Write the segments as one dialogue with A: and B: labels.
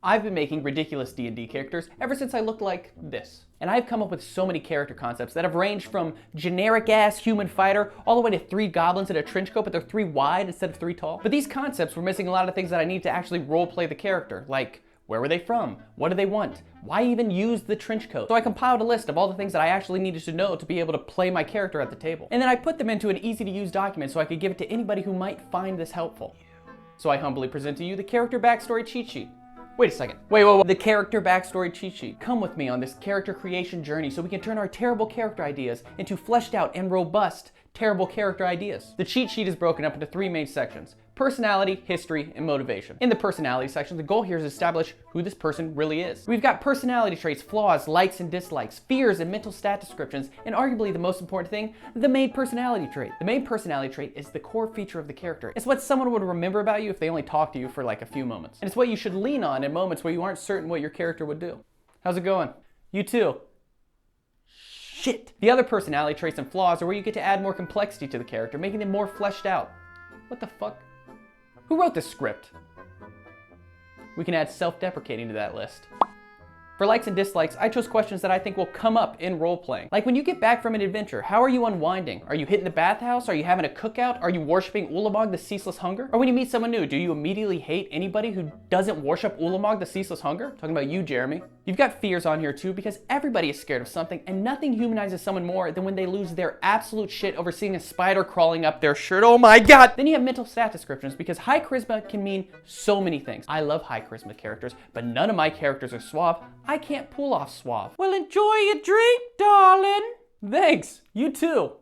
A: I've been making ridiculous D&D characters ever since I looked like this. And I've come up with so many character concepts that have ranged from generic-ass human fighter all the way to 3 goblins in a trench coat, but they're 3 wide instead of 3 tall. But these concepts were missing a lot of things that I need to actually roleplay the character, like where were they from? What do they want? Why even use the trench coat? So I compiled a list of all the things that I actually needed to know to be able to play my character at the table. And then I put them into an easy-to-use document so I could give it to anybody who might find this helpful. So I humbly present to you the character backstory cheat sheet. Wait a second. Wait. The character backstory cheat sheet. Come with me on this character creation journey so we can turn our terrible character ideas into fleshed out and robust terrible character ideas. The cheat sheet is broken up into 3 main sections: personality, history, and motivation. In the personality section, the goal here is to establish who this person really is. We've got personality traits, flaws, likes and dislikes, fears and mental stat descriptions, and arguably the most important thing, the main personality trait. The main personality trait is the core feature of the character. It's what someone would remember about you if they only talked to you for like a few moments. And it's what you should lean on in moments where you aren't certain what your character would do. How's it going? You too. Shit. The other personality traits and flaws are where you get to add more complexity to the character, making them more fleshed out. What the fuck? Who wrote this script? We can add self-deprecating to that list. For likes and dislikes, I chose questions that I think will come up in role-playing. Like when you get back from an adventure, how are you unwinding? Are you hitting the bathhouse? Are you having a cookout? Are you worshiping Ulamog, the ceaseless hunger? Or when you meet someone new, do you immediately hate anybody who doesn't worship Ulamog, the ceaseless hunger? Talking about you, Jeremy. You've got fears on here too, because everybody is scared of something, and nothing humanizes someone more than when they lose their absolute shit over seeing a spider crawling up their shirt. Oh my god! Then you have mental stat descriptions, because high charisma can mean so many things. I love high charisma characters, but none of my characters are suave. I can't pull off suave. Well, enjoy your drink, darling. Thanks. You too.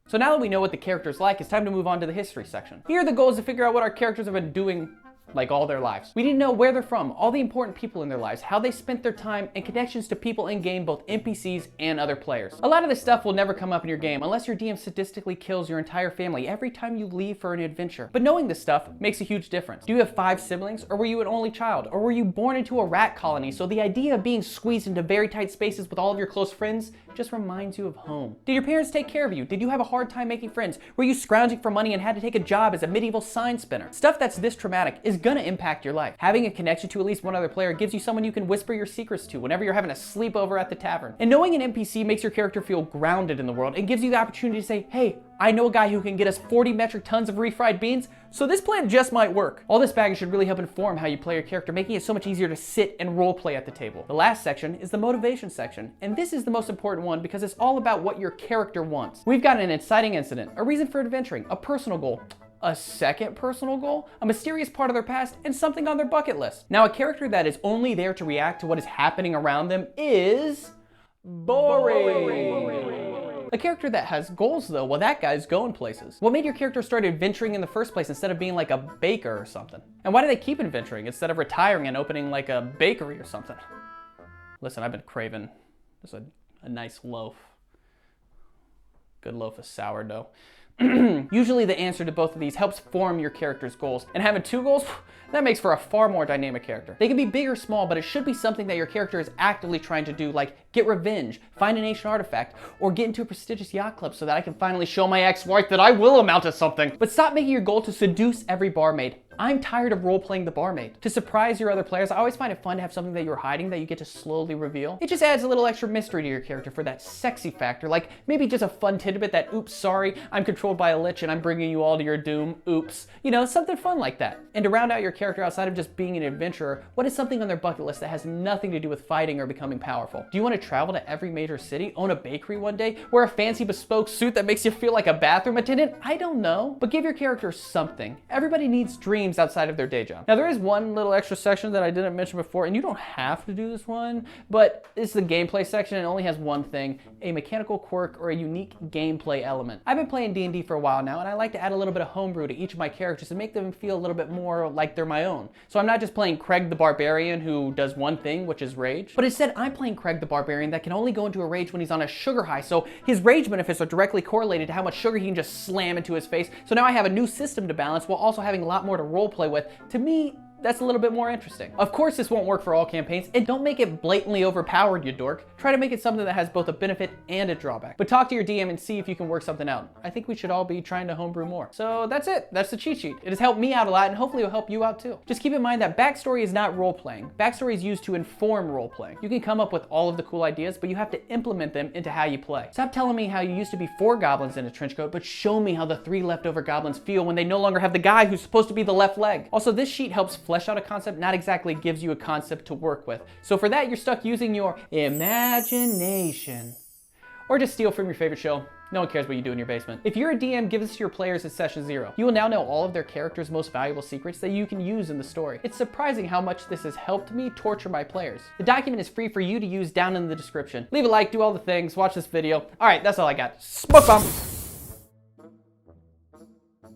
A: So now that we know what the character's like, it's time to move on to the history section. Here the goal is to figure out what our characters have been doing like all their lives. We need to know where they're from, all the important people in their lives, how they spent their time, and connections to people in game, both NPCs and other players. A lot of this stuff will never come up in your game unless your DM sadistically kills your entire family every time you leave for an adventure. But knowing this stuff makes a huge difference. Do you have 5 siblings, or were you an only child? Or were you born into a rat colony, so the idea of being squeezed into very tight spaces with all of your close friends just reminds you of home? Did your parents take care of you? Did you have a hard time making friends? Were you scrounging for money and had to take a job as a medieval sign spinner? Stuff that's this traumatic is gonna impact your life. Having a connection to at least one other player gives you someone you can whisper your secrets to whenever you're having a sleepover at the tavern. And knowing an NPC makes your character feel grounded in the world and gives you the opportunity to say, hey, I know a guy who can get us 40 metric tons of refried beans, so this plan just might work. All this baggage should really help inform how you play your character, making it so much easier to sit and role play at the table. The last section is the motivation section, and this is the most important one because it's all about what your character wants. We've got an inciting incident, a reason for adventuring, a personal goal, a second personal goal, a mysterious part of their past, and something on their bucket list. Now, a character that is only there to react to what is happening around them is boring. A character that has goals though, well, that guy's going places. What made your character start adventuring in the first place instead of being like a baker or something? And why do they keep adventuring instead of retiring and opening like a bakery or something? Listen, I've been craving just a nice loaf. Good loaf of sourdough. Usually the answer to both of these helps form your character's goals. And having 2 goals, that makes for a far more dynamic character. They can be big or small, but it should be something that your character is actively trying to do, like get revenge, find an ancient artifact, or get into a prestigious yacht club so that I can finally show my ex-wife that I will amount to something. But stop making your goal to seduce every barmaid. I'm tired of role-playing the barmaid. To surprise your other players, I always find it fun to have something that you're hiding that you get to slowly reveal. It just adds a little extra mystery to your character for that sexy factor, like maybe just a fun tidbit that, oops, sorry, I'm controlled by a lich and I'm bringing you all to your doom, oops. You know, something fun like that. And to round out your character outside of just being an adventurer, what is something on their bucket list that has nothing to do with fighting or becoming powerful? Do you want to travel to every major city, own a bakery one day, wear a fancy bespoke suit that makes you feel like a bathroom attendant? I don't know, but give your character something. Everybody needs dreams outside of their day job. Now there is one little extra section that I didn't mention before, and you don't have to do this one, but it's the gameplay section and it only has one thing, a mechanical quirk or a unique gameplay element. I've been playing D&D for a while now, and I like to add a little bit of homebrew to each of my characters and make them feel a little bit more like they're my own. So I'm not just playing Craig the Barbarian who does one thing, which is rage, but instead I'm playing Craig the Barbarian that can only go into a rage when he's on a sugar high, so his rage benefits are directly correlated to how much sugar he can just slam into his face. So now I have a new system to balance while also having a lot more to role play with. To me, that's a little bit more interesting. Of course, this won't work for all campaigns, and don't make it blatantly overpowered, you dork. Try to make it something that has both a benefit and a drawback. But talk to your DM and see if you can work something out. I think we should all be trying to homebrew more. So that's it. That's the cheat sheet. It has helped me out a lot, and hopefully it'll help you out too. Just keep in mind that backstory is not role-playing. Backstory is used to inform role-playing. You can come up with all of the cool ideas, but you have to implement them into how you play. Stop telling me how you used to be 4 goblins in a trench coat, but show me how the 3 leftover goblins feel when they no longer have the guy who's supposed to be the left leg. Also, this sheet helps flesh out a concept, not exactly gives you a concept to work with. So for that, you're stuck using your imagination. Or just steal from your favorite show. No one cares what you do in your basement. If you're a DM, give this to your players at session 0. You will now know all of their characters' most valuable secrets that you can use in the story. It's surprising how much this has helped me torture my players. The document is free for you to use down in the description. Leave a like, do all the things, watch this video. All right, that's all I got. Smoke bomb!